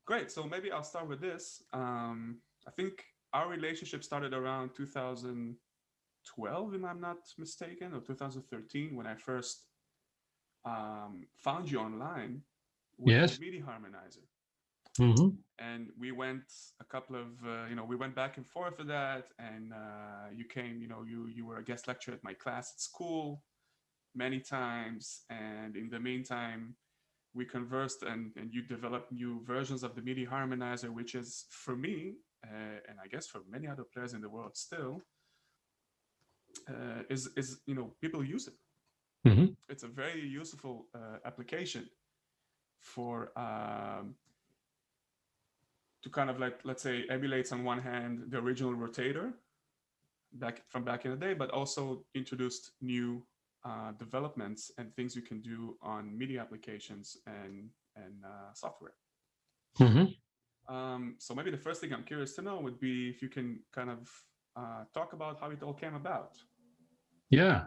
Great. So maybe I'll start with this. I think our relationship started around 2012, if I'm not mistaken, or 2013, when I first found you online with the Yes. MIDI Harmonizer. Mm-hmm. And we went a couple of, we went back and forth with that. And you came, you were a guest lecturer at my class at school many times. And in the meantime, we conversed and you developed new versions of the MIDI Harmonizer, which is for me, and I guess for many other players in the world still, people use it. Mm-hmm. It's a very useful application for to kind of like, let's say, emulates on one hand the original rotator back in the day, but also introduced new developments and things you can do on MIDI applications and software. Mm-hmm. So maybe the first thing I'm curious to know would be if you can kind of talk about how it all came about. Yeah,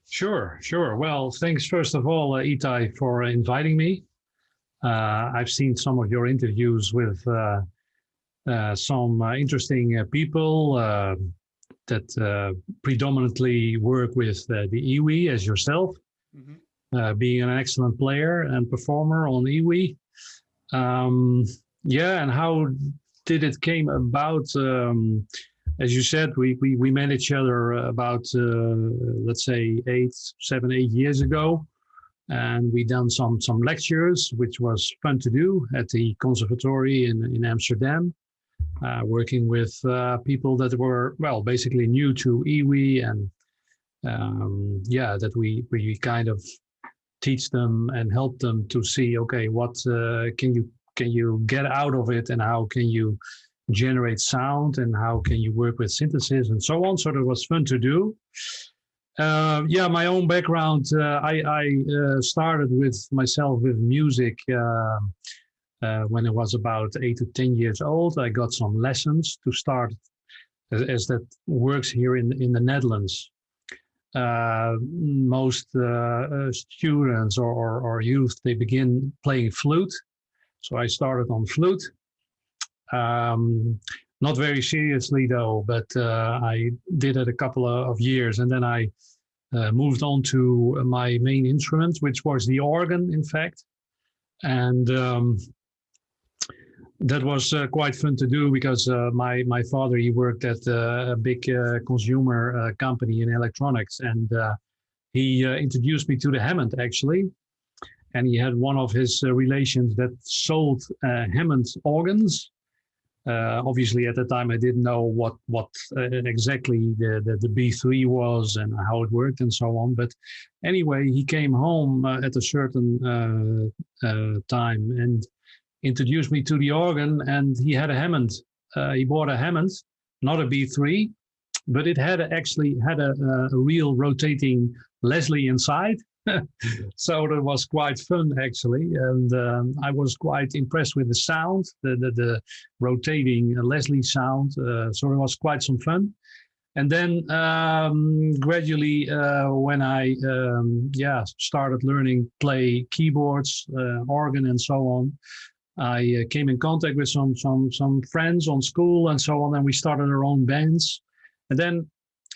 sure. Well, thanks first of all, Itai, for inviting me. I've seen some of your interviews with some interesting people that predominantly work with the EWI as yourself, being an excellent player and performer on EWI. And how did it came about? As you said, we met each other about let's say 7, 8 years ago, and we done some lectures, which was fun to do at the conservatory in Amsterdam, working with people that were basically new to EWI, and that we kind of teach them and help them to see, okay, what can you get out of it, and how can you generate sound, and how can you work with synthesis and so on. So it was fun to do. My own background, I started with myself with music when I was about 8 to 10 years old. I got some lessons to start, as that works here in the Netherlands. Most students or youth, they begin playing flute. So I started on flute. Not very seriously though, but I did it a couple of years, and then I moved on to my main instrument, which was the organ, in fact. And that was quite fun to do, because my father, he worked at a big consumer company in electronics, and he introduced me to the Hammond, actually. And he had one of his relations that sold Hammond organs. Obviously, at the time, I didn't know what exactly the B3 was and how it worked and so on. But anyway, he came home at a certain time and introduced me to the organ, and he had a Hammond. He bought a Hammond, not a B3, but it actually had a real rotating Leslie inside. So that was quite fun, actually, and I was quite impressed with the sound, the rotating Leslie sound. So it was quite some fun. And then gradually, when I started learning play keyboards, organ, and so on, I came in contact with some friends on school and so on, and we started our own bands. And then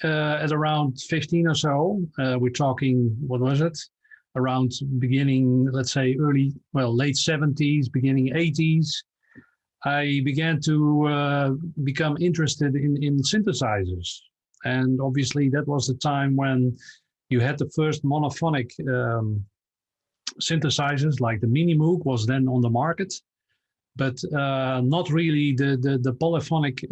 at around 15 or so, we're talking, what was it? Around beginning, let's say late 70s, beginning 80s, I began to become interested in synthesizers. And obviously that was the time when you had the first monophonic synthesizers, like the Mini Moog was then on the market, but not really the polyphonic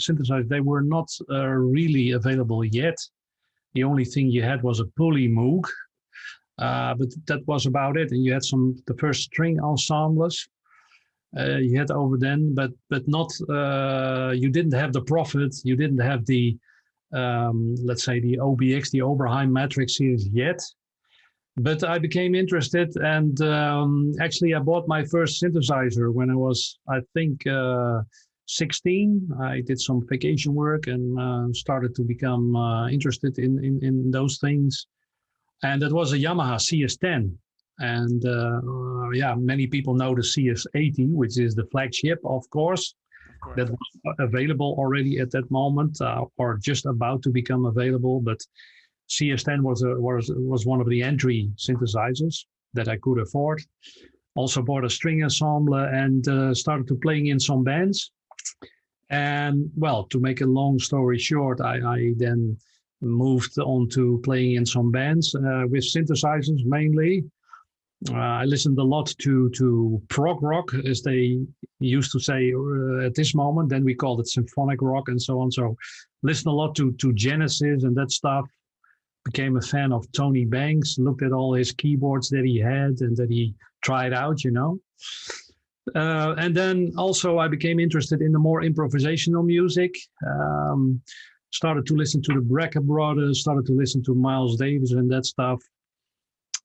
synthesizers. They were not really available yet. The only thing you had was a Poly Moog, but that was about it. And you had the first string ensembles you had over then, but not. You didn't have the Prophet. You didn't have the let's say the OBX, the Oberheim Matrix series yet. But I became interested, and actually I bought my first synthesizer when I was, I think, 16. I did some vacation work and started to become interested in those things. And that was a Yamaha CS10. And yeah, many people know the CS80, which is the flagship, of course, that was available already at that moment, or just about to become available. But CS10 was one of the entry synthesizers that I could afford. Also bought a string ensemble and started to playing in some bands. And well, to make a long story short, I then moved on to playing in some bands with synthesizers mainly. I listened a lot to prog rock, as they used to say at this moment. Then we called it symphonic rock and so on. So listened a lot to Genesis and that stuff. Became a fan of Tony Banks, looked at all his keyboards that he had and that he tried out, you know. And then also I became interested in the more improvisational music. Started to listen to the Brecker Brothers, started to listen to Miles Davis and that stuff.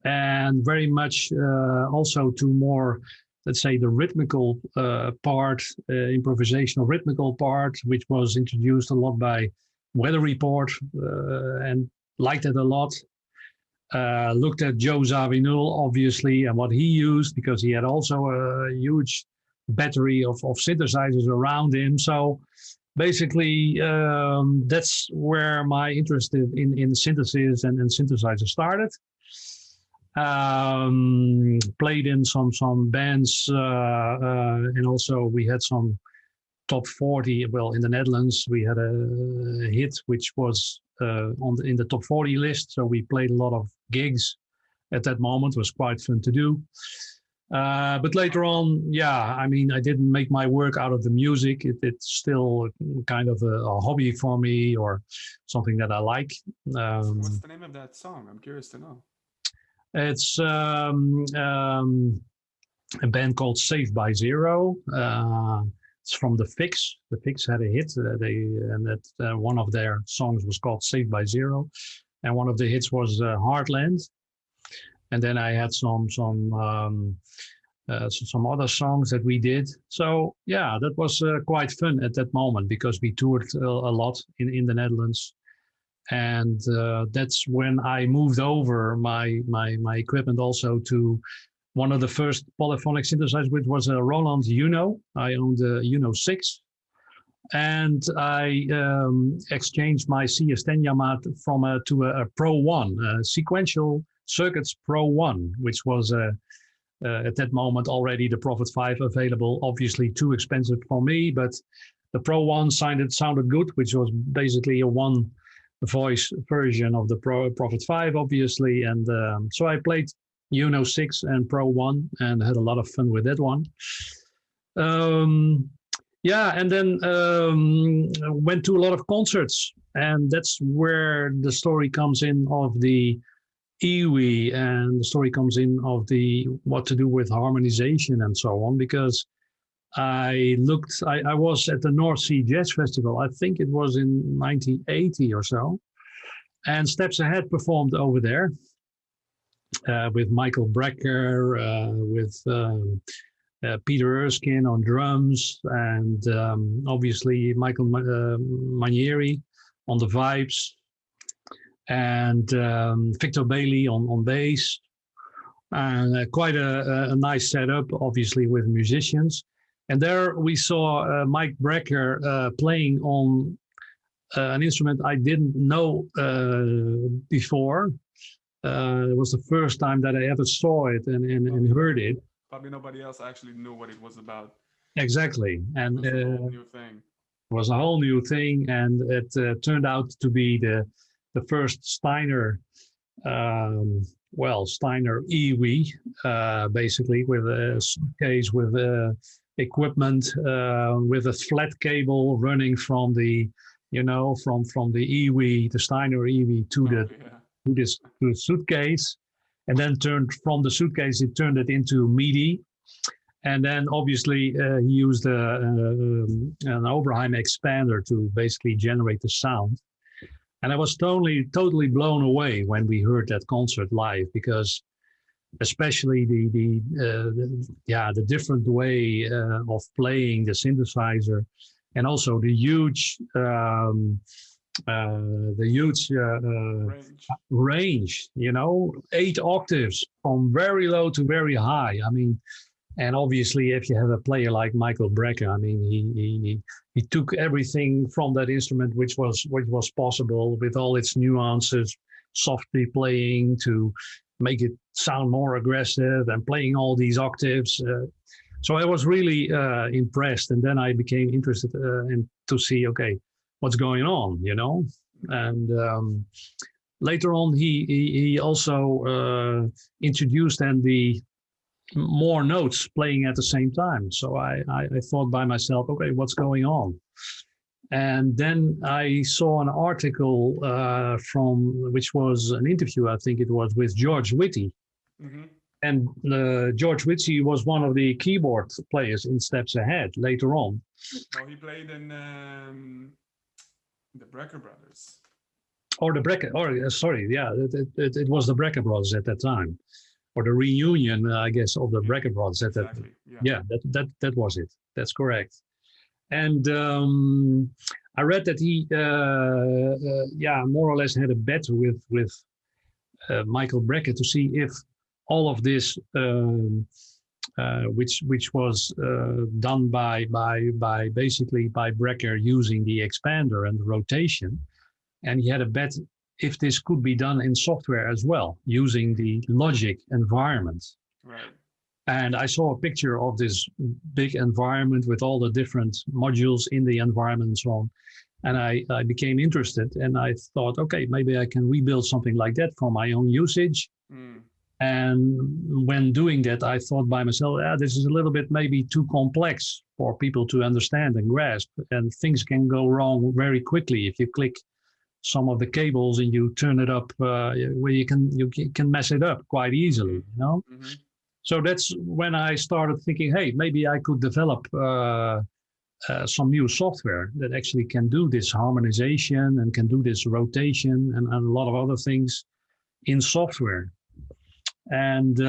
And very much also to more, let's say, the rhythmical part, improvisational rhythmical part, which was introduced a lot by Weather Report and liked it a lot. Looked at Joe Zawinul, obviously, and what he used, because he had also a huge battery of synthesizers around him. So basically, that's where my interest in synthesis and synthesizer started. Played in some bands, and also we had some top 40. Well, in the Netherlands, we had a hit which was in the top 40 list. So we played a lot of gigs at that moment. It was quite fun to do. But later on, yeah, I mean, I didn't make my work out of the music. It's still kind of a hobby for me, or something that I like. What's the name of that song? I'm curious to know. It's a band called Saved by Zero. It's from the Fix. The Fix had a hit. One of their songs was called Saved by Zero, and one of the hits was Heartland. And then I had some other songs that we did. So yeah, that was quite fun at that moment, because we toured a lot in the Netherlands. And that's when I moved over my equipment also to one of the first polyphonic synthesizers, which was a Roland Uno. I owned a Uno 6. And I exchanged my CS10 Yamaha to a Pro 1, Sequential Circuits Pro 1, which was at that moment already the Prophet 5 available. Obviously too expensive for me, but the Pro 1 sounded good, which was basically a one voice version of the Prophet 5, obviously. And so I played Uno 6 and Pro 1 and had a lot of fun with that one. Yeah, and then went to a lot of concerts, and that's where the story comes in of the EWI, and the story comes in of the what to do with harmonization and so on, because I was at the North Sea Jazz Festival, I think it was in 1980 or so, and Steps Ahead performed over there with Michael Brecker, with Peter Erskine on drums, and obviously Michael Manieri on the vibes, and Victor Bailey on bass, and quite a nice setup, obviously, with musicians. And there we saw Mike Brecker playing on an instrument I didn't know before. It was the first time that I ever saw it and heard it. Probably nobody else actually knew what it was about. Exactly. And it was a whole new thing. It was a whole new thing, and it turned out to be the first Steiner, Steiner EWI, basically, with a suitcase with equipment, with a flat cable running from the, from the EWI, the Steiner EWI to the suitcase. And then from the suitcase, it turned it into MIDI. And then obviously he used an Oberheim expander to basically generate the sound. And I was totally blown away when we heard that concert live, because especially the different way of playing the synthesizer, and also the huge the huge Range. range, 8 octaves from very low to very high. I mean, and obviously, if you have a player like Michael Brecker, I mean, he took everything from that instrument, which was possible with all its nuances, softly playing to make it sound more aggressive and playing all these octaves. So I was really impressed, and then I became interested in to see, okay, what's going on, and later on he also introduced then the more notes playing at the same time. So I thought by myself, okay, what's going on? And then I saw an article from, which was an interview, I think it was, with George Whitty. Mm-hmm. And George Whitty was one of the keyboard players in Steps Ahead later on. Oh, he played in the Brecker Brothers. Or the Brecker, sorry, yeah, it was the Brecker Brothers at that time. Or the reunion, I guess, of the Brecker Brothers at that. Yeah, that was it. That's correct. And I read that he, more or less had a bet with Michael Brecker to see if all of this, which was done by Brecker using the expander and the rotation, and he had a bet if this could be done in software as well, using the Logic environment. Right. And I saw a picture of this big environment with all the different modules in the environment and so on. And I became interested, and I thought, okay, maybe I can rebuild something like that for my own usage. Mm. And when doing that, I thought by myself, this is a little bit maybe too complex for people to understand and grasp. And things can go wrong very quickly if you click some of the cables and you turn it up where you can mess it up quite easily, Mm-hmm. So that's when I started thinking, hey, maybe I could develop some new software that actually can do this harmonization and can do this rotation and a lot of other things in software. And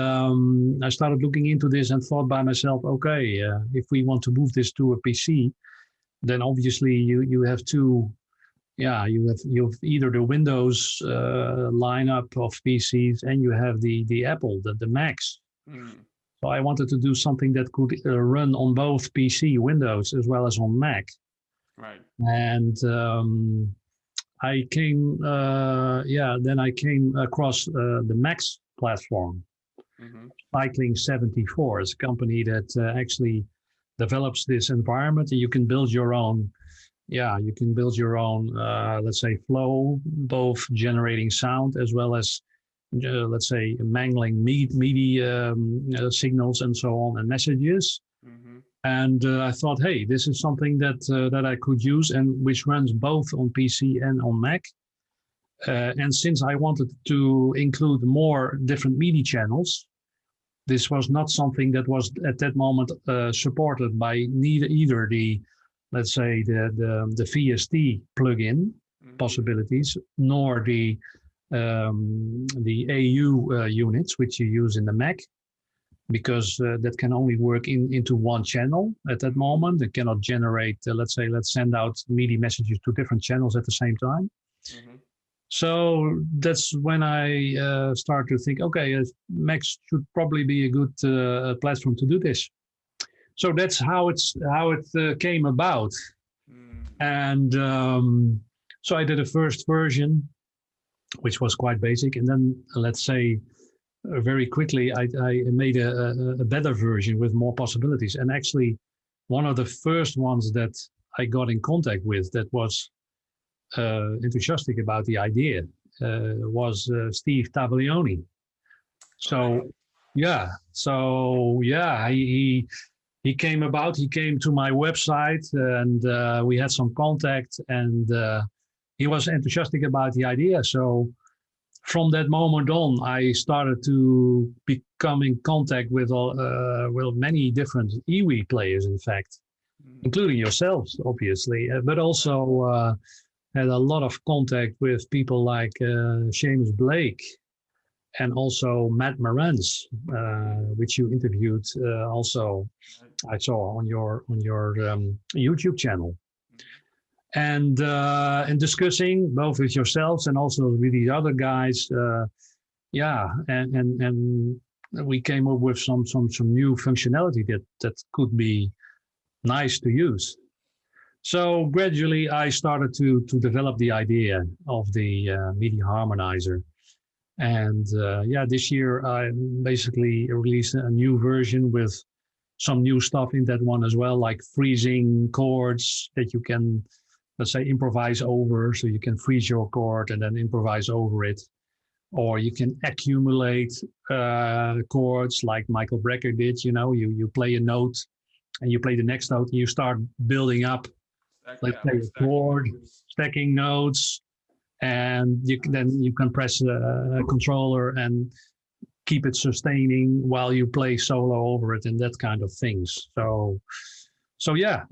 I started looking into this and thought by myself, okay, if we want to move this to a PC, then obviously you have to. Yeah, you have either the Windows lineup of PCs and you have the Apple, the Macs. Mm. So I wanted to do something that could run on both PC, Windows, as well as on Mac. Right. And I came, then I came across the Max platform. Mm-hmm. Cycling 74 is a company that actually develops this environment, and you can build your own. Yeah, you can build your own, let's say, flow, both generating sound as well as, let's say, mangling MIDI signals and so on and messages. Mm-hmm. And I thought, hey, this is something that I could use and which runs both on PC and on Mac. And since I wanted to include more different MIDI channels, this was not something that was at that moment supported by either the, let's say, the VST plugin possibilities, nor the AU units, which you use in the Mac, because that can only work into one channel at that moment. It cannot generate, let's send out MIDI messages to different channels at the same time. Mm-hmm. So that's when I start to think, okay, Mac should probably be a good platform to do this. So that's how it came about. Mm. And so I did a first version, which was quite basic. And then, let's say, very quickly, I made a better version with more possibilities. And actually, one of the first ones that I got in contact with that was enthusiastic about the idea was Steve Taglioni. So, he came to my website, and we had some contact, and he was enthusiastic about the idea. So from that moment on, I started to become in contact with many different iwi players, in fact, including yourselves, obviously, but also had a lot of contact with people like Seamus Blake, and also Matt Marantz, which you interviewed also, I saw on your YouTube channel. and discussing both with yourselves and also with the other guys. Yeah, and we came up with some new functionality that could be nice to use. So gradually, I started to develop the idea of the MIDI harmonizer. And yeah, this year I basically released a new version with some new stuff in that one as well, like freezing chords that you can, let's say, improvise over. So you can freeze your chord and then improvise over it. Or you can accumulate chords like Michael Brecker did. You know, you play a note and you play the next note and you start building up, let's say, a chord, stacking notes. And then you can press a controller and keep it sustaining while you play solo over it and that kind of things. So yeah,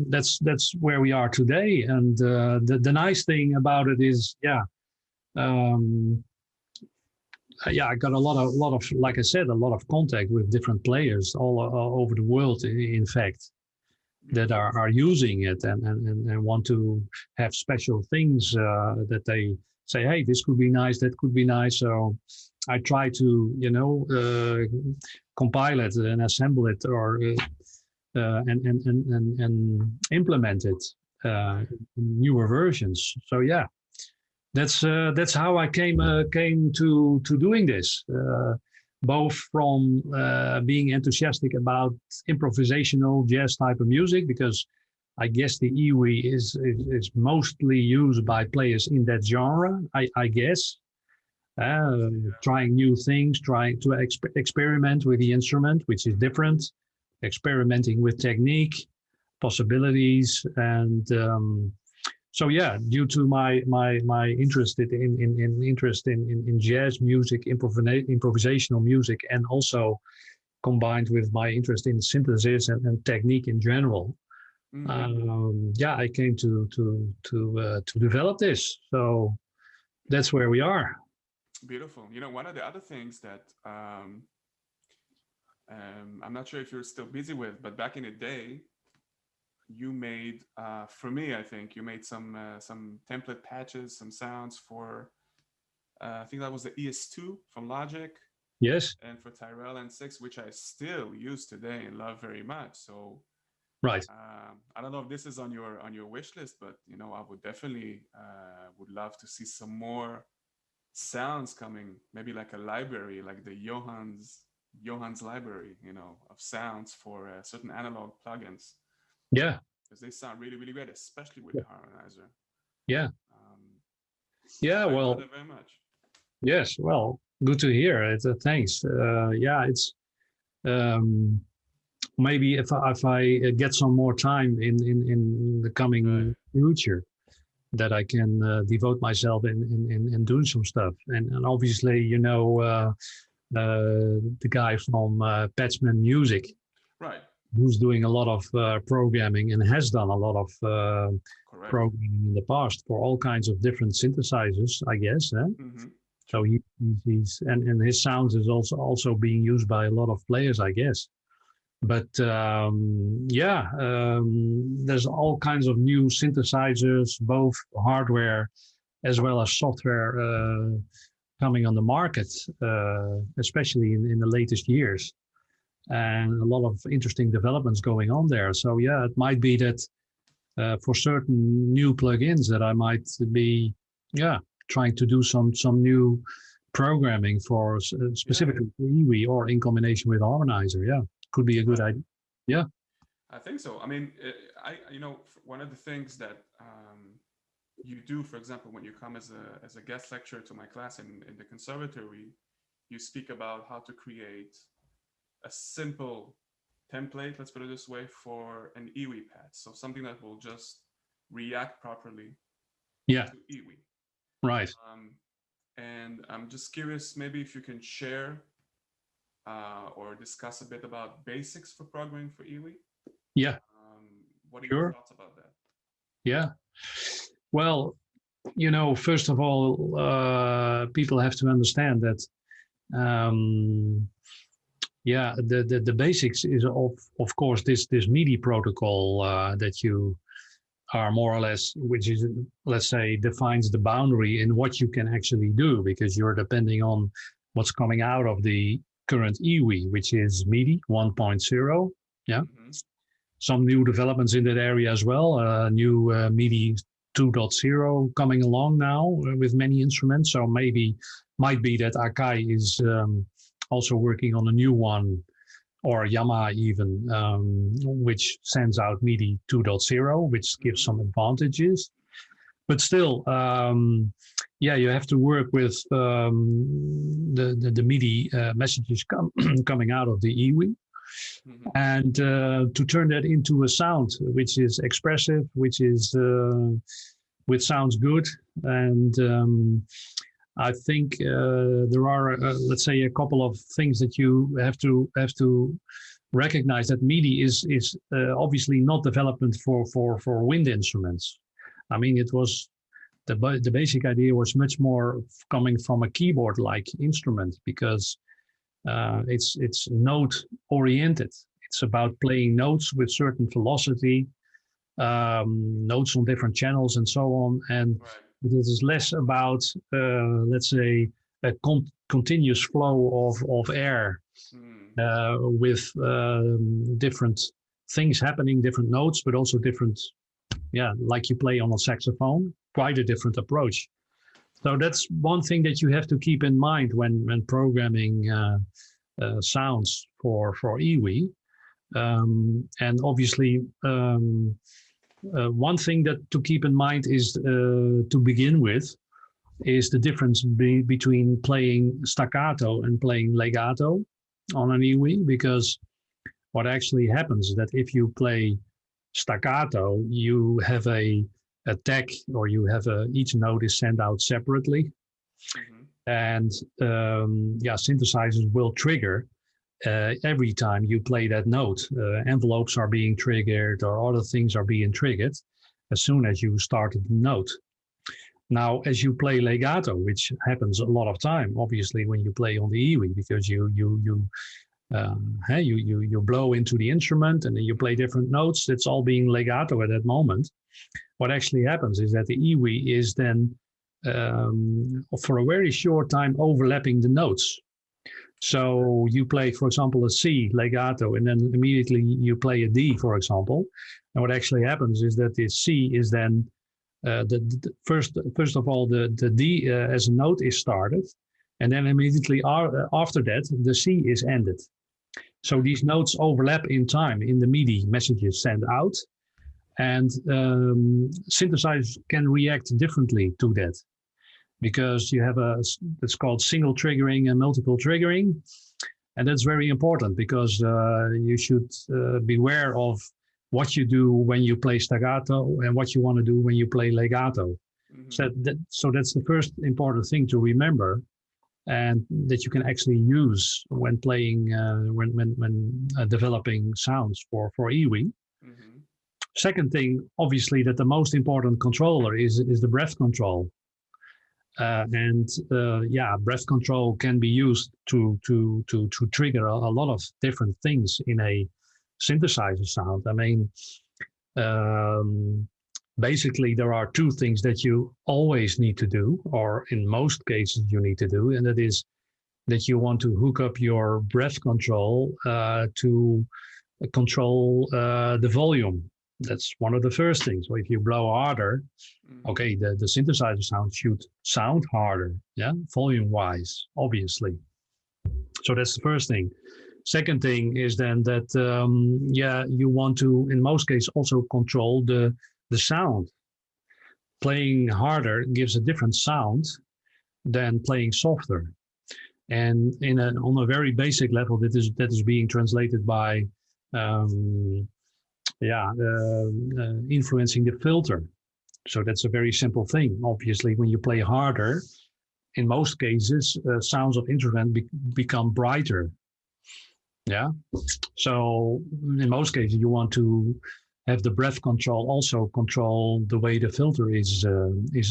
that's where we are today. And the nice thing about it is, yeah, I got a lot of, like I said, a lot of contact with different players all over the world. In fact, that are using it and want to have special things that they say, hey, this could be nice, that could be nice. So I try to, compile it and assemble it or and implement it in newer versions. So yeah, that's how I came to doing this. Both from being enthusiastic about improvisational jazz type of music, because I guess the iwi is mostly used by players in that genre, I guess. Trying new things, trying to experiment with the instrument, which is different, experimenting with technique, possibilities, and so yeah, due to my interest in jazz music, improvisational music, and also combined with my interest in synthesis and technique in general, yeah, I came to develop this. So that's where we are. Beautiful. You know, one of the other things that I'm not sure if you're still busy with, but back in the day, you made, for me, I think you made some template patches, some sounds for, I think that was the ES2 from Logic. Yes. And for Tyrell and 6, which I still use today and love very much. So, right. I don't know if this is on your wish list, but you know, I would definitely would love to see some more sounds coming. Maybe like a library, like the Johan's library, you know, of sounds for certain analog plugins. Yeah, because they sound really, really great, especially with the harmonizer. Yeah. Yeah. So well. Very much. Yes. Well, good to hear. Thanks. Yeah. It's maybe if I get some more time in the coming future, that I can devote myself in doing some stuff. And obviously, you know, the guy from Patchman Music. Right. Who's doing a lot of programming and has done a lot of programming in the past for all kinds of different synthesizers, I guess. So he's and his sounds is also being used by a lot of players, I guess. But yeah, there's all kinds of new synthesizers, both hardware as well as software, coming on the market, especially in the latest years. And a lot of interesting developments going on there. So yeah, it might be that for certain new plugins that I might be, trying to do some new programming for specifically for iwi or in combination with harmonizer. Yeah, could be a good idea. Yeah, I think so. I mean, you know, one of the things that you do, for example, when you come as a guest lecturer to my class in the conservatory, you speak about how to create a simple template, let's put it this way, for an iwi pad. So something that will just react properly to iwi. Right. And I'm just curious, maybe if you can share or discuss a bit about basics for programming for iwi. Yeah. What are your thoughts about that? Yeah. Well, you know, first of all, people have to understand that the basics is of course this MIDI protocol that you are more or less, which is, let's say, defines the boundary in what you can actually do, because you're depending on what's coming out of the current EWI, which is MIDI 1.0. Yeah. Mm-hmm. Some new developments in that area as well. New MIDI 2.0 coming along now with many instruments. So might be that Akai is also working on a new one, or Yamaha even, which sends out MIDI 2.0, which gives some advantages. But still, you have to work with the MIDI messages coming out of the EWI. Mm-hmm. And to turn that into a sound which is expressive, which sounds good. And I think there are, let's say, a couple of things that you have to recognize. That MIDI is obviously not development for wind instruments. I mean, it was the basic idea was much more coming from a keyboard-like instrument, because it's note oriented. It's about playing notes with certain velocity, notes on different channels and so on. And it is less about, let's say, a continuous flow of air with different things happening, different notes, but also different, like you play on a saxophone, quite a different approach. So that's one thing that you have to keep in mind when programming sounds for EWI. And obviously, one thing that to keep in mind is, to begin with, is the difference between playing staccato and playing legato on an EWI, because what actually happens is that if you play staccato, you have a tag, or you have each note is sent out separately. Mm-hmm. And synthesizers will trigger every time you play that note. Envelopes are being triggered, or other things are being triggered as soon as you started the note. Now, as you play legato, which happens a lot of time, obviously, when you play on the EWI, because you blow into the instrument and then you play different notes. It's all being legato at that moment. What actually happens is that the EWI is then, for a very short time, overlapping the notes. So you play, for example, a C legato, and then immediately you play a D, for example. And what actually happens is that the C is then, first of all, the D as a note is started, and then immediately after that, the C is ended. So these notes overlap in time in the MIDI messages sent out. And synthesizers can react differently to that, because you have it's called single triggering and multiple triggering. And that's very important, because you should beware of what you do when you play staccato and what you want to do when you play legato. Mm-hmm. So that's the first important thing to remember, and that you can actually use when playing, when developing sounds for EWI. Mm-hmm. Second thing, obviously, that the most important controller is the breath control. Breath control can be used to trigger a lot of different things in a synthesizer sound. I mean, basically, there are two things that you always need to do, or in most cases you need to do, and that is that you want to hook up your breath control to control the volume. That's one of the first things. So if you blow harder, okay, the synthesizer sound should sound harder, volume-wise, obviously. So that's the first thing. Second thing is then that, you want to, in most cases, also control the sound. Playing harder gives a different sound than playing softer. And on a very basic level, that is being translated by influencing the filter. So that's a very simple thing. Obviously, when you play harder, in most cases, sounds of instrument become brighter. Yeah. So in most cases, you want to have the breath control also control the way the filter is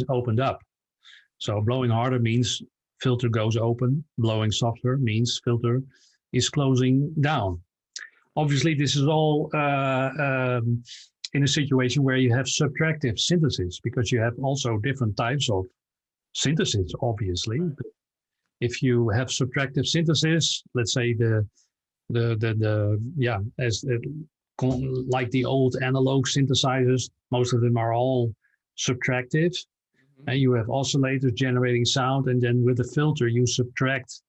opened up. So blowing harder means filter goes open. Blowing softer means filter is closing down. Obviously, this is all in a situation where you have subtractive synthesis, because you have also different types of synthesis, obviously. Right. If you have subtractive synthesis, let's say like the old analog synthesizers, most of them are all subtractive. Mm-hmm. And you have oscillators generating sound, and then with the filter you subtract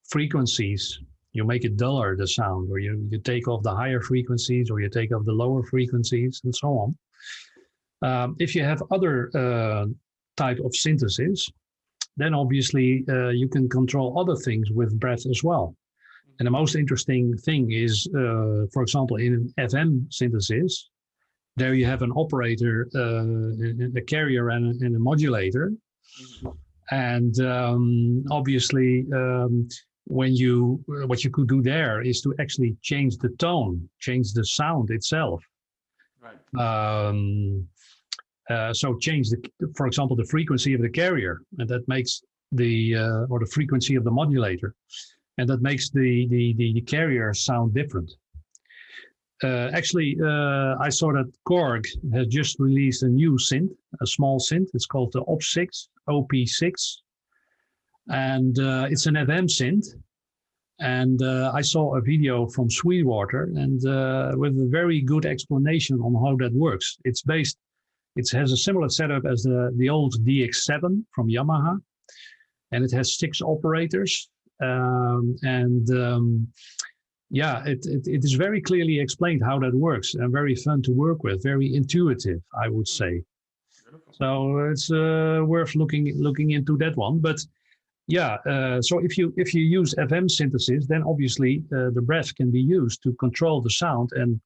frequencies. You make it duller, the sound, or you take off the higher frequencies, or you take off the lower frequencies, and so on. If you have other type of synthesis, then obviously you can control other things with breath as well. And the most interesting thing is, for example, in FM synthesis, there you have an operator, a carrier, and a modulator. Mm-hmm. And obviously, what you could do there is to actually change the tone, change the sound itself. Right. So change for example, the frequency of the carrier, and that makes or the frequency of the modulator, and that makes the carrier sound different. Actually, I saw that Korg has just released a new synth, a small synth. It's called the OpSix, and it's an FM synth. And I saw a video from Sweetwater, and with a very good explanation on how that works. It has a similar setup as the old DX7 from Yamaha, and it has 6 operators. It is very clearly explained how that works, and very fun to work with, very intuitive, I would say. So it's worth looking into that one. But yeah, so if you use FM synthesis, then obviously the breath can be used to control the sound. And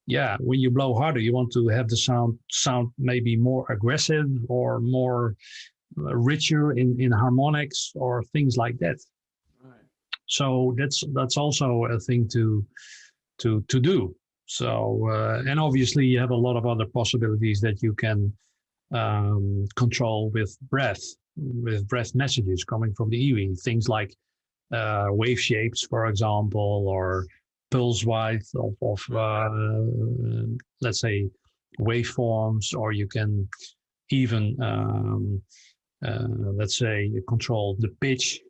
yeah, when you blow harder, you want to have the sound maybe more aggressive or more richer in harmonics or things like that. Right. So that's also a thing to do. So and obviously you have a lot of other possibilities that you can control with breath messages coming from the EWI. Things like wave shapes, for example, or pulse width of let's say waveforms, or you can even let's say control the pitch.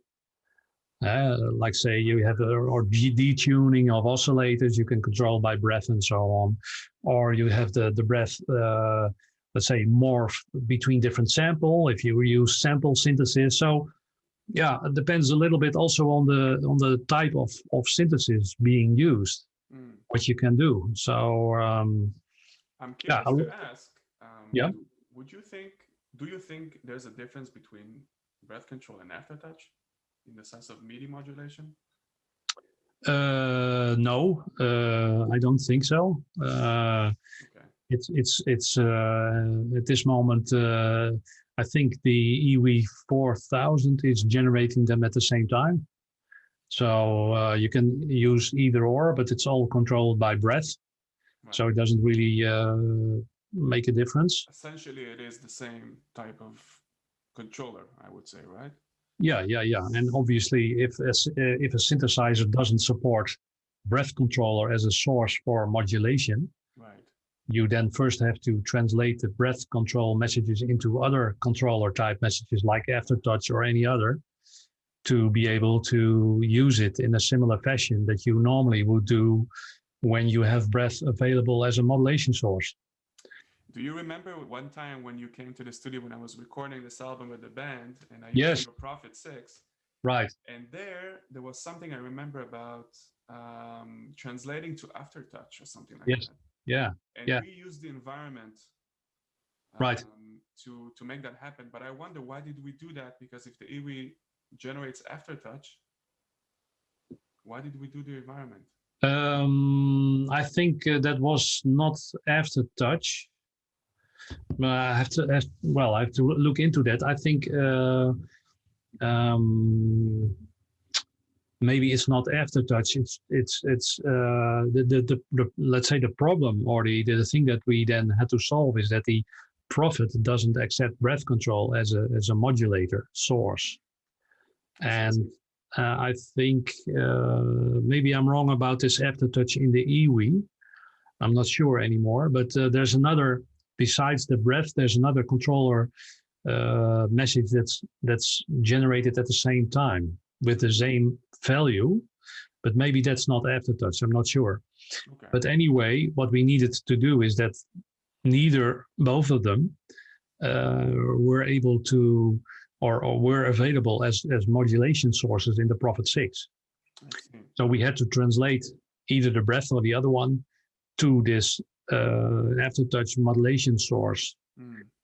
Like say you have or detuning of oscillators, you can control by breath and so on, or you have the breath let's say morph between different sample if you use sample synthesis. So yeah, it depends a little bit also on the type of synthesis being used, what you can do. So I'm curious to ask, yeah, do you think there's a difference between breath control and aftertouch in the sense of MIDI modulation? No, I don't think so. Okay. It's at this moment, I think the EWI 4000 is generating them at the same time. So you can use either or, but it's all controlled by breath. Right. So it doesn't really make a difference. Essentially, it is the same type of controller, I would say, right? Yeah. And obviously, if a synthesizer doesn't support breath controller as a source for modulation, right, you then first have to translate the breath control messages into other controller type messages like aftertouch or any other, to be able to use it in a similar fashion that you normally would do when you have breath available as a modulation source. Do you remember one time when you came to the studio when I was recording this album with the band and I used your Prophet 6? Right. And there was something I remember about translating to aftertouch or something like that. Yeah. And we used the environment right to make that happen. But I wonder, why did we do that? Because if the EWI generates aftertouch, why did we do the environment? I think that was not aftertouch. I have to look into that. I think maybe it's not aftertouch. It's the let's say the problem, or the thing that we then had to solve is that the Prophet doesn't accept breath control as a modulator source. And I think maybe I'm wrong about this aftertouch in the EWI. I'm not sure anymore, but there's another, besides the breath, there's another controller message that's generated at the same time with the same value, but maybe that's not aftertouch. I'm not sure. Okay. But anyway, what we needed to do is that both of them were able to, or were available as modulation sources in the Prophet 6. So we had to translate either the breath or the other one to this aftertouch modulation source.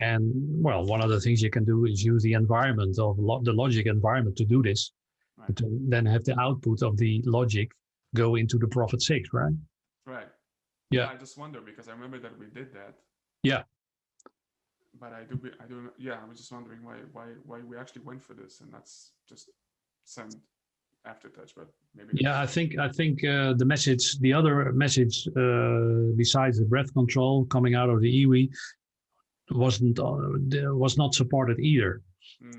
And well, one of the things you can do is use the environment of the logic environment to do this, right. To then have the output of the logic go into the Prophet 6, right? Right. Yeah. I just wonder because I remember that we did that. Yeah. But I was just wondering why we actually went for this, and that's just send aftertouch, but maybe. Yeah, I think the other message besides the breath control coming out of the EWI was not supported either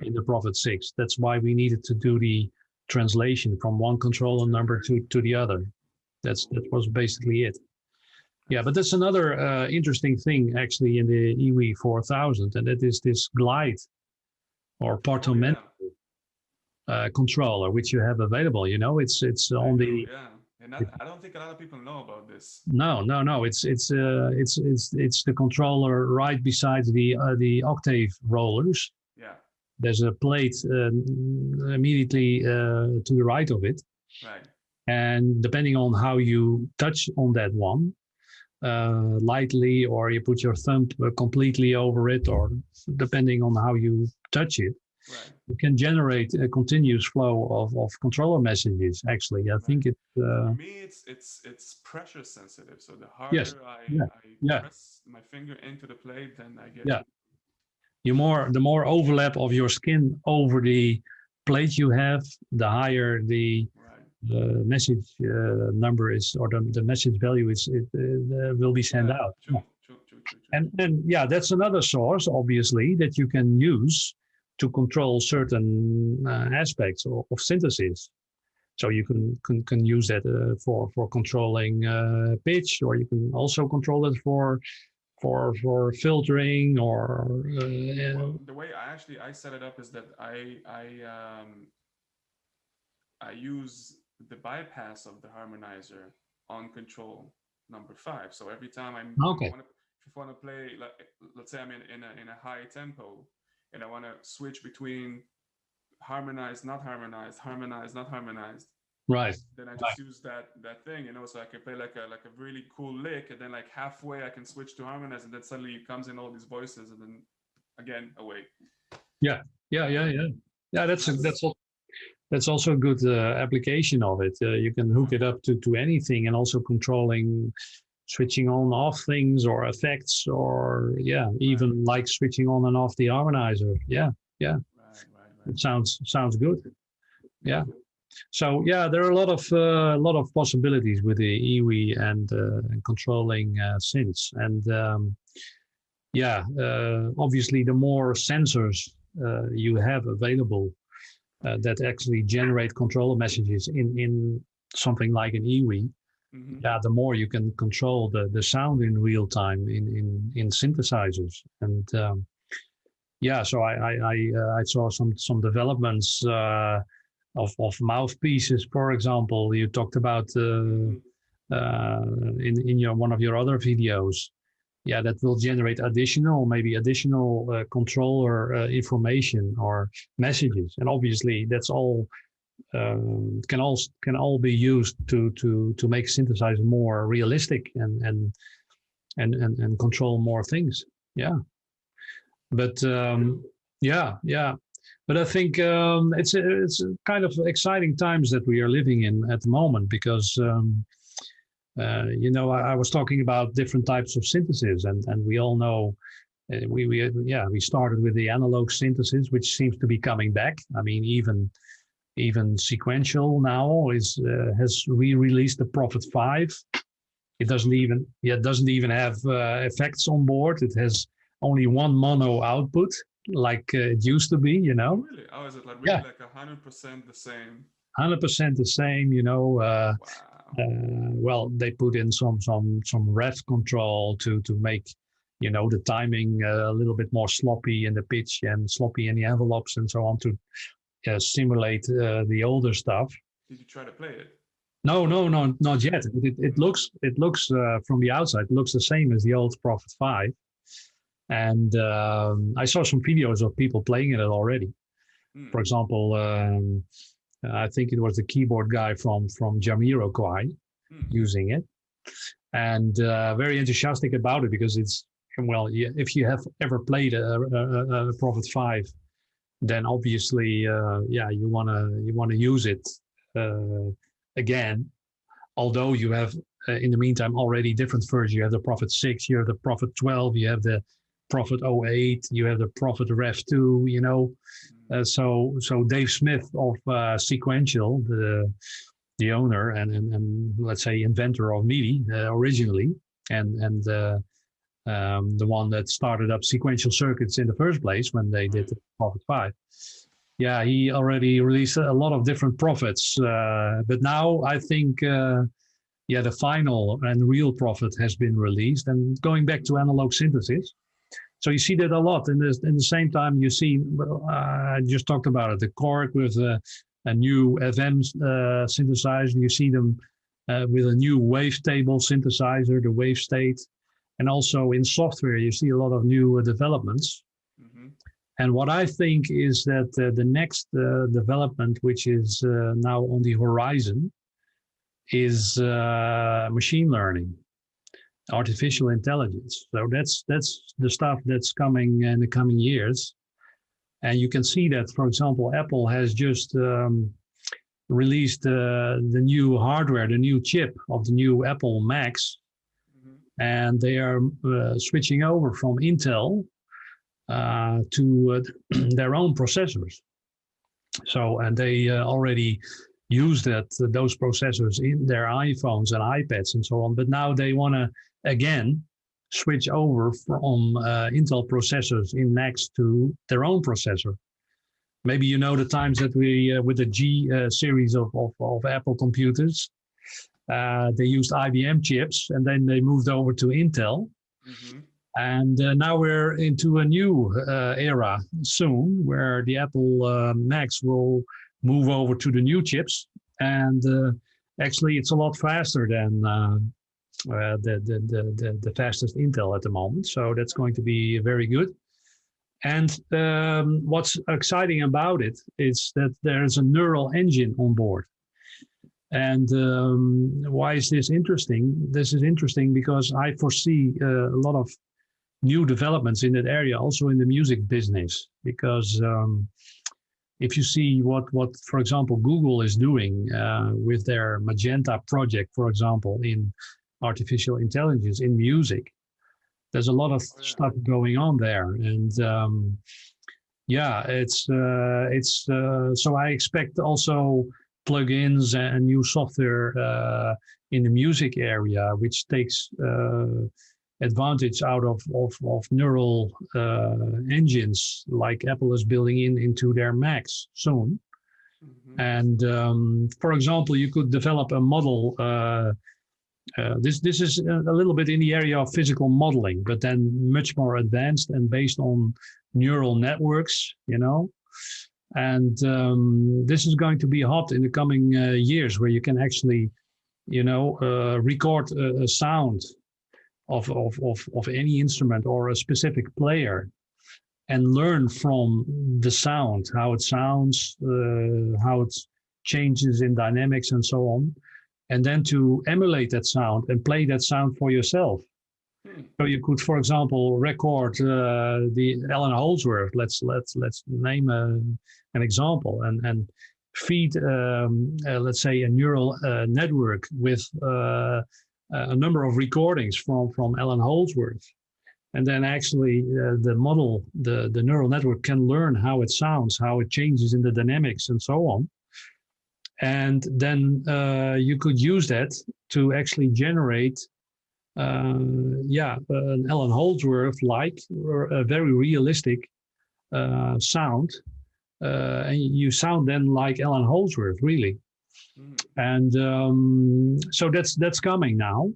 in the Prophet 6. That's why we needed to do the translation from one controller number to the other. That was basically it. Yeah, but that's another interesting thing actually in the EWI 4000, and that is this glide or portamento controller which you have available. You know, it's on the. Yeah, and I don't think a lot of people know about this. No. It's the controller right beside the octave rollers. Yeah. There's a plate immediately to the right of it. Right. And depending on how you touch on that one, lightly, or you put your thumb completely over it, or depending on how you touch it, right. You can generate a continuous flow of controller messages. Actually, I think it. For me, it's pressure sensitive. So the harder I press my finger into the plate, then I get. Yeah. The more overlap of your skin over the plate you have, the higher the message number is, or the message value is, will be sent out. True. And that's another source, obviously, that you can use to control certain aspects of synthesis. So you can use that for controlling pitch, or you can also control it for filtering, or well, the way I set it up is that I use the bypass of the harmonizer on control number 5. So every time if I want to play, like, let's say I'm in a high tempo and I want to switch between harmonized, not harmonized, harmonized, not harmonized. Right. Then I just use that thing, you know, so I can play like a really cool lick, and then like halfway I can switch to harmonize, and then suddenly it comes in all these voices, and then again away. Yeah. That's also a good application of it. You can hook it up to anything, and also controlling, switching on off things or effects, or even like switching on and off the harmonizer. Yeah. Right. It sounds good. Yeah. So there are a lot of possibilities with the EWI and controlling synths, and obviously the more sensors you have available that actually generate controller messages in something like an EWI, the more you can control the sound in real time in synthesizers. And so I saw some developments of mouthpieces, for example. You talked about in one of your other videos. Yeah, that will generate additional controller information or messages, and obviously that's all can all be used to make synthesizer more realistic and control more things. Yeah, but But I think it's kind of exciting times that we are living in at the moment, because I was talking about different types of synthesis, and we all know we started with the analog synthesis, which seems to be coming back. I mean, even sequential now has re-released the Prophet 5. It doesn't even have effects on board. It has only one mono output, like it used to be, you know. Really? Oh, is it like really like 100% the same? 100% the same, you know. Wow. Well, they put in some ref control to make, you know, the timing a little bit more sloppy in the pitch and sloppy in the envelopes and so on to simulate the older stuff. Did you try to play it? No, not yet. It looks from the outside, it looks the same as the old Prophet 5. And I saw some videos of people playing it already. For example, I think it was the keyboard guy from Jamiroquai using it, and very enthusiastic about it because it's, well, if you have ever played a Prophet 5, then obviously, you wanna use it again. Although you have in the meantime already different versions. You have the Prophet 6, you have the Prophet 12, you have the Prophet 08, you have the Prophet Rev 2. You know, so Dave Smith of Sequential, the owner and let's say inventor of MIDI originally, and the one that started up Sequential Circuits in the first place when they did the Prophet 5. Yeah, he already released a lot of different Prophets, but now I think the final and real Prophet has been released, and going back to analog synthesis. So you see that a lot. In the same time, you see, I just talked about it, the Korg with a new FM synthesizer. You see them with a new wavetable synthesizer, the wave state. And also in software, you see a lot of new developments. And what I think is that the next development, which is now on the horizon, is machine learning, artificial intelligence. So that's the stuff that's coming in the coming years. And you can see that, for example, Apple has just released the new hardware, the new chip of the new Apple Macs. And they are switching over from Intel to their own processors. So, and they already use those processors in their iPhones and iPads and so on. But now they want to again switch over from Intel processors in Macs to their own processor. Maybe you know the times that we with the G series of Apple computers, they used IBM chips and then they moved over to Intel. And now we're into a new era soon where the Apple Macs will move over to the new chips. And actually, it's a lot faster than the fastest Intel at the moment. So that's going to be very good. And what's exciting about it is that there's a neural engine on board. And why is this interesting? This is interesting because I foresee a lot of new developments in that area, also in the music business. Because if you see what for example, Google is doing with their Magenta project, for example, in artificial intelligence in music, there's a lot of stuff going on there. And so I expect also plugins and new software in the music area, which takes advantage out of neural engines like Apple is building into their Macs soon. And for example, you could develop a model. This is a little bit in the area of physical modeling, but then much more advanced and based on neural networks, you know. And this is going to be hot in the coming years, where you can actually, you know, record a sound of any instrument or a specific player, and learn from the sound, how it sounds, how it changes in dynamics and so on, and then to emulate that sound and play that sound for yourself. So you could, for example, record the Alan Holdsworth. Let's name an example, and feed, let's say, a neural network with a number of recordings from Alan Holdsworth, and then actually the model, the neural network can learn how it sounds, how it changes in the dynamics, and so on. And then you could use that to actually generate an Alan Holdsworth like, or a very realistic sound, and you sound then like Alan Holdsworth, really. And so that's coming now.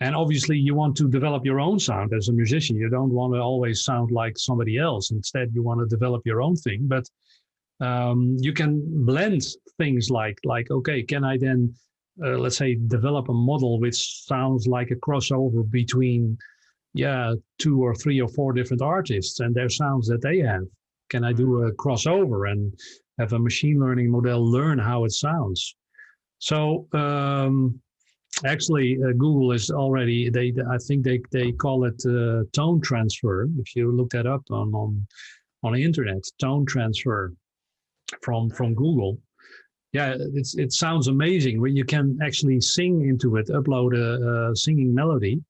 And obviously, you want to develop your own sound as a musician. You don't want to always sound like somebody else. Instead, you want to develop your own thing. But you can blend things like okay, can I then let's say develop a model which sounds like a crossover between 2 or 3 or 4 different artists and their sounds that they have? Can I do a crossover and have a machine learning model learn how it sounds? So actually, Google is already, I think they call it ToneTransfer. If you look that up on the internet, ToneTransfer from Google. Yeah, it sounds amazing when you can actually sing into it, upload a singing melody,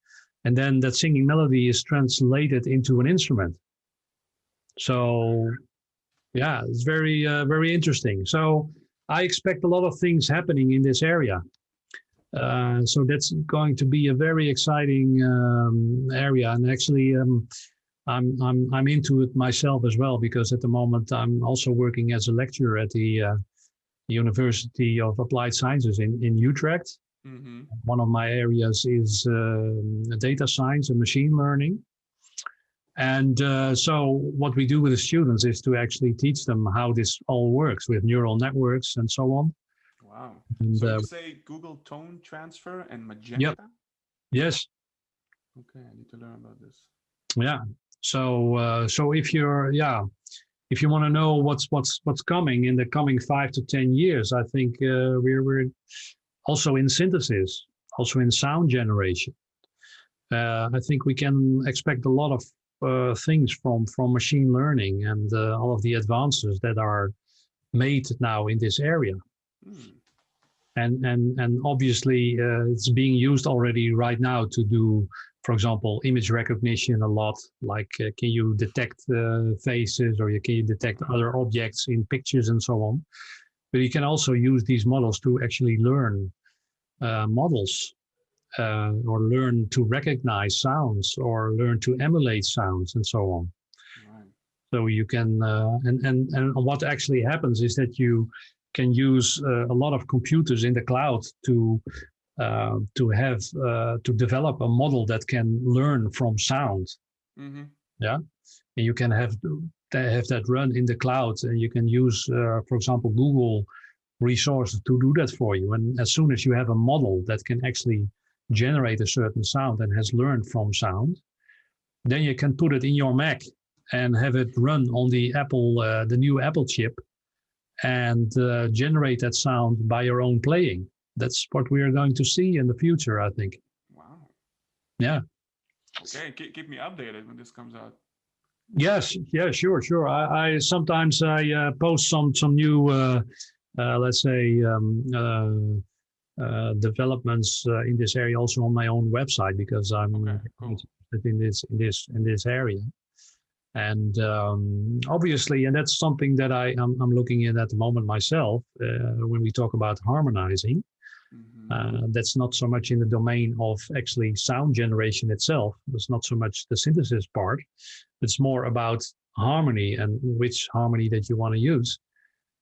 and then that singing melody is translated into an instrument. So yeah, it's very very interesting. So I expect a lot of things happening in this area. So that's going to be a very exciting area, and actually I'm into it myself as well, because at the moment I'm also working as a lecturer at the University of Applied Sciences in Utrecht. Mm-hmm. One of my areas is data science and machine learning. And so what we do with the students is to actually teach them how this all works with neural networks and so on. Wow. And, so you say Google ToneTransfer and Magenta? Yep. Yes. Okay, I need to learn about this. Yeah. So so if you want to know what's coming in the coming 5 to 10 years, I think we're also in synthesis, also in sound generation. I think we can expect a lot of things from machine learning and all of the advances that are made now in this area. And obviously it's being used already right now to do, for example, image recognition a lot. Like can you detect faces, or can you detect other objects in pictures and so on. But you can also use these models to actually learn models. Or learn to recognize sounds, or learn to emulate sounds, and so on. Right. So you can, and what actually happens is that you can use a lot of computers in the cloud to develop a model that can learn from sound. Mm-hmm. Yeah, and you can have that run in the cloud, and you can use, for example, Google resources to do that for you. And as soon as you have a model that can actually generate a certain sound and has learned from sound, then you can put it in your Mac and have it run on the new Apple chip, and generate that sound by your own playing. That's what we are going to see in the future, I think. Wow. Yeah. Okay, keep me updated when this comes out. Yes, yeah, sure. I sometimes post some new, let's say, developments in this area also on my own website, because I'm interested in this area. And obviously, and that's something that I'm looking at the moment myself, when we talk about harmonizing. Mm-hmm. That's not so much in the domain of actually sound generation itself. It's not so much the synthesis part. It's more about harmony and which harmony that you want to use.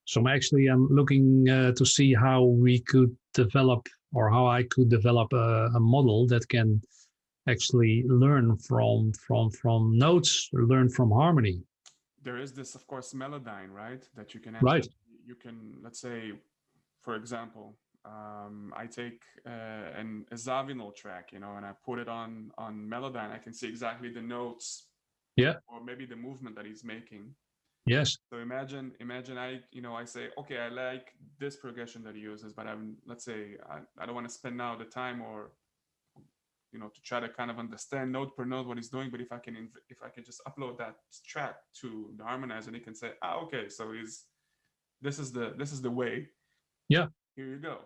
So I'm looking to see how we could develop, or how I could develop a model that can actually learn from notes, or learn from harmony. There is this, of course, Melodyne, right? That you can right. You can, let's say, for example, I take a Zawinul track, and I put it on Melodyne. I can see exactly the notes, or maybe the movement that he's making. Yes. So imagine I say, okay, I like this progression that he uses, but let's say I don't want to spend now the time, or to try to kind of understand note per note what he's doing. But if I can just upload that track to the harmonizer, and he can say, okay, so this is the way. Yeah. Here you go.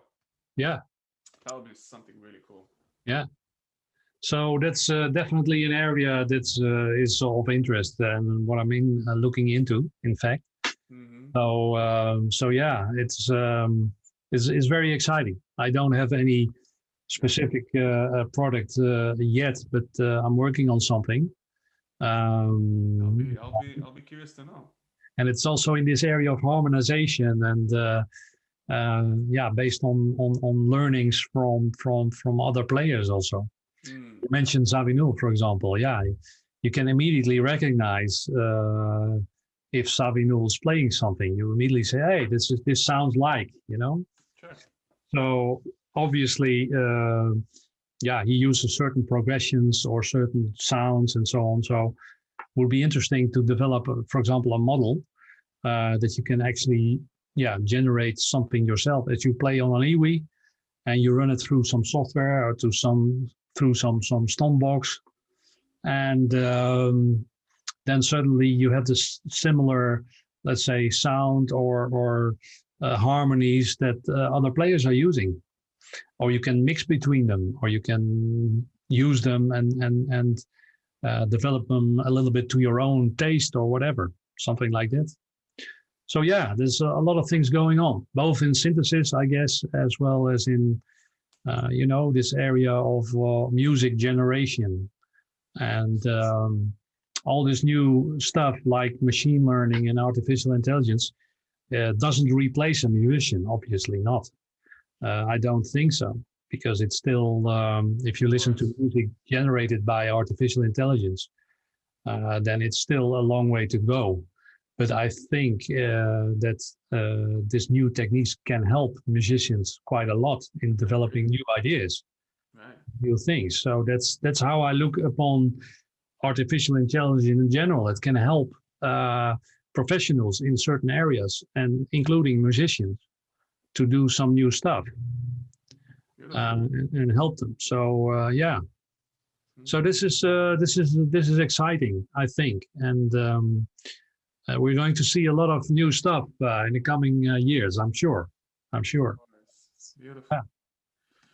Yeah. That would be something really cool. Yeah. So that's definitely an area that is of interest, and what I'm looking into, in fact. Mm-hmm. So yeah, it's very exciting. I don't have any specific product yet, but I'm working on something. I'll be curious to know. And it's also in this area of harmonization, and yeah, based on learnings from other players also. You mentioned Savinul, for example. Yeah, you can immediately recognize if Savinul is playing something. You immediately say, "Hey, this sounds like," you know. Sure. So obviously, yeah, he uses certain progressions or certain sounds and so on. So it would be interesting to develop, for example, a model that you can actually, yeah, generate something yourself as you play on an iwi, and you run it through some software or through some Stompbox, and then suddenly you have this similar, let's say, sound or harmonies that other players are using, or you can mix between them, or you can use them and develop them a little bit to your own taste or whatever, something like that. So yeah, there's a lot of things going on, both in synthesis, I guess, as well as in you know, this area of music generation, and all this new stuff like machine learning and artificial intelligence doesn't replace a musician, obviously not. I don't think so, because it's still, if you listen to music generated by artificial intelligence, then it's still a long way to go. But I think that this new techniques can help musicians quite a lot in developing new ideas, new things. So that's how I look upon artificial intelligence in general. It can help professionals in certain areas, and including musicians, to do some new stuff and help them. So yeah. So this is exciting, I think, and we're going to see a lot of new stuff in the coming years. I'm sure. It's beautiful.